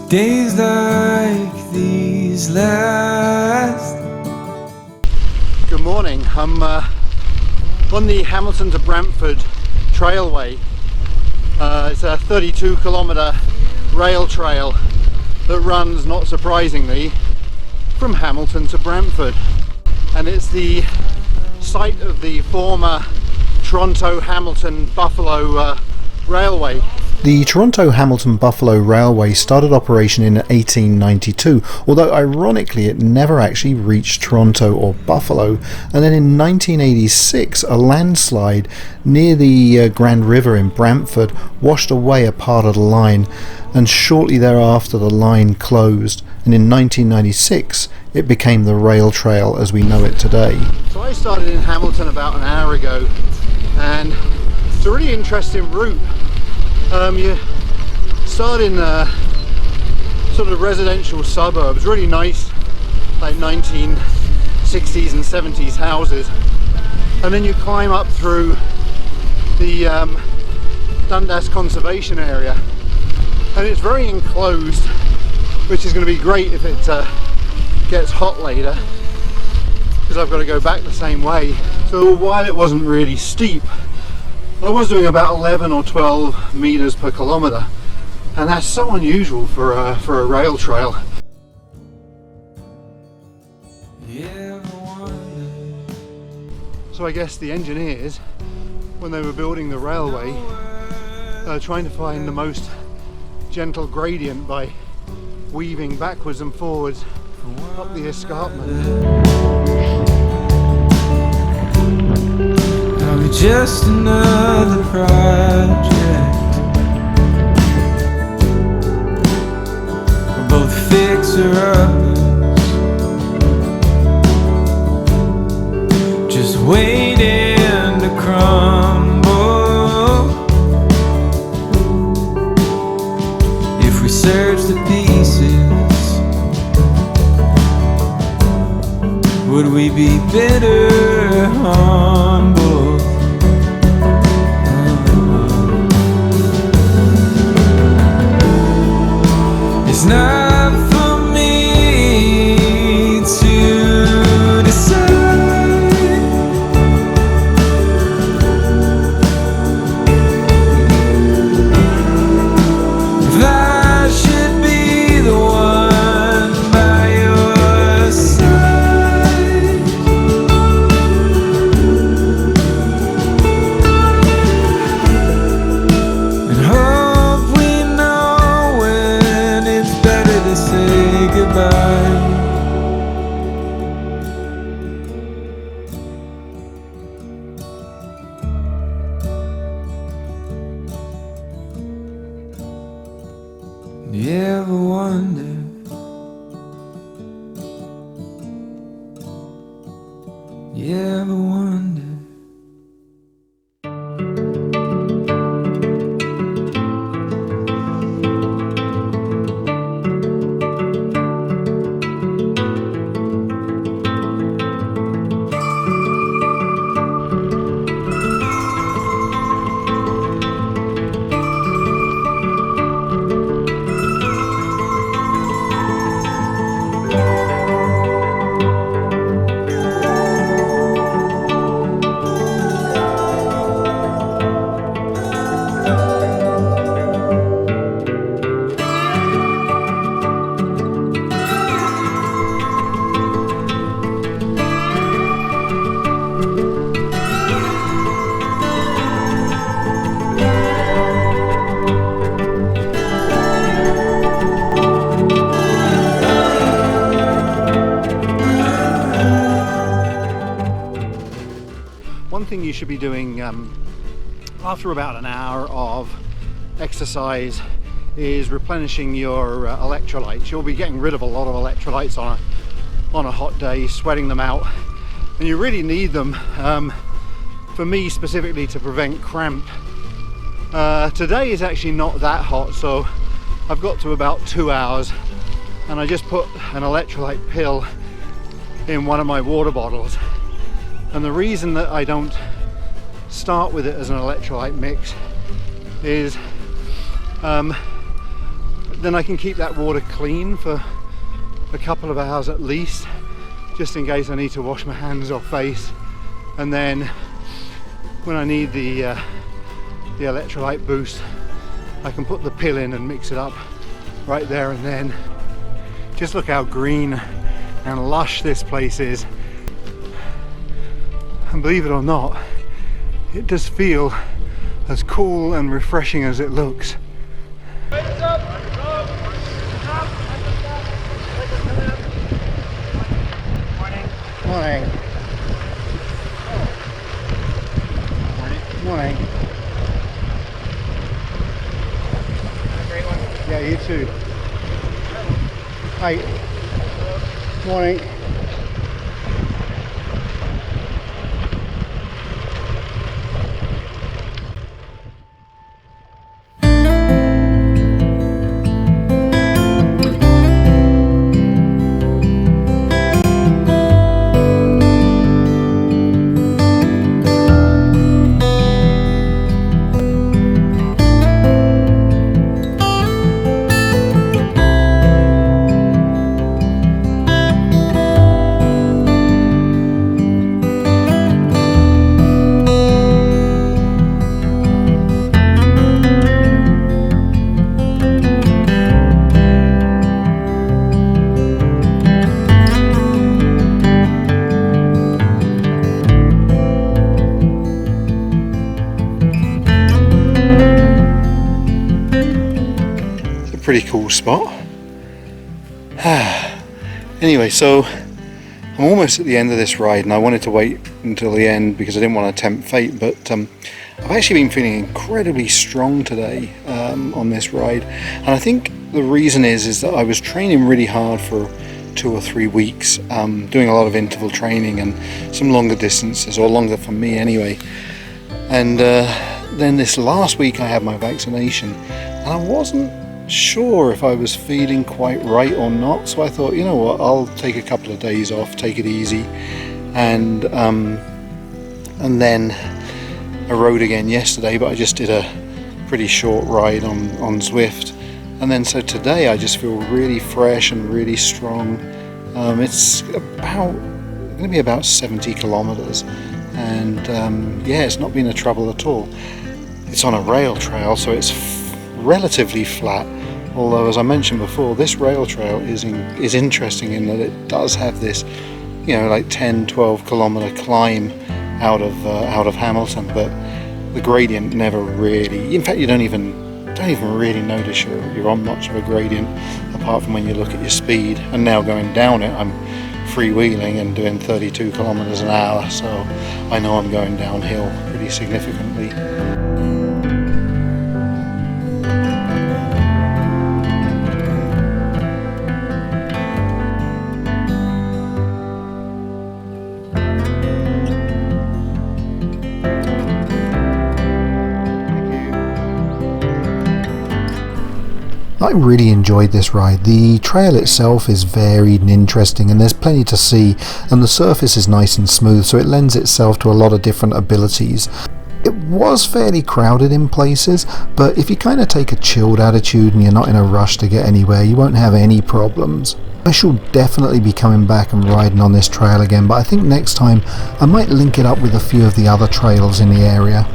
Days like these last. Good morning. I'm on the Hamilton to Brantford trailway. It's a 32-kilometre rail trail that runs, not surprisingly, from Hamilton to Brantford, and it's the site of the former Toronto-Hamilton-Buffalo Railway. The Toronto-Hamilton-Buffalo Railway started operation in 1892, although ironically it never actually reached Toronto or Buffalo, and then in 1986 a landslide near the Grand River in Brantford washed away a part of the line, and shortly thereafter the line closed, and in 1996 it became the rail trail as we know it today. So I started in Hamilton about an hour ago, and it's a really interesting route. You start in sort of residential suburbs, really nice, like 1960s and 70s houses, and then you climb up through the Dundas Conservation Area, and it's very enclosed, which is going to be great if it gets hot later, because I've got to go back the same way. So while it wasn't really steep, I was doing about 11 or 12 meters per kilometer, and that's so unusual for a rail trail. So I guess the engineers, when they were building the railway, trying to find the most gentle gradient by weaving backwards and forwards up the escarpment. Just another project. We're both fixer-uppers, just waiting to crumble. If we search the pieces, would we be better humble? It's not for me to decide if I should be the one by your side. And hope we know when it's better to say goodbye. Do you ever wonder? Do you ever wonder? One thing you should be doing after about an hour of exercise is replenishing your electrolytes. You'll be getting rid of a lot of electrolytes on a hot day, sweating them out, and you really need them, for me specifically, to prevent cramp. Today is actually not that hot, so I've got to about 2 hours, and I just put an electrolyte pill in one of my water bottles. And the reason that I don't start with it as an electrolyte mix is then I can keep that water clean for a couple of hours at least, just in case I need to wash my hands or face. And then when I need the electrolyte boost, I can put the pill in and mix it up right there and then. Just look how green and lush this place is. And believe it or not, it does feel as cool and refreshing as it looks. Morning. Morning. Have a great one. Yeah, you too. Hi. Morning. Pretty cool spot. Anyway, so I'm almost at the end of this ride, and I wanted to wait until the end because I didn't want to tempt fate, but I've actually been feeling incredibly strong today on this ride, and I think the reason is that I was training really hard for 2 or 3 weeks, doing a lot of interval training and some longer distances, or longer for me anyway. And then this last week I had my vaccination, and I wasn't sure if I was feeling quite right or not, so I thought, you know what, I'll take a couple of days off, take it easy, and then I rode again yesterday, but I just did a pretty short ride on Zwift, and then so today I just feel really fresh and really strong. It's going to be about 70 kilometers, and yeah, it's not been a trouble at all. It's on a rail trail, so it's relatively flat, although as I mentioned before, this rail trail is interesting in that it does have this, you know, like 10-12 kilometer climb out of Hamilton, but the gradient never really, in fact you don't even really notice you're on much of a gradient, apart from when you look at your speed. And now going down it, I'm freewheeling and doing 32 kilometers an hour, so I know I'm going downhill pretty significantly. I really enjoyed this ride. The trail itself is varied and interesting, and there's plenty to see, and the surface is nice and smooth, so it lends itself to a lot of different abilities. It was fairly crowded in places, but if you kind of take a chilled attitude and you're not in a rush to get anywhere, you won't have any problems. I shall definitely be coming back and riding on this trail again, but I think next time I might link it up with a few of the other trails in the area.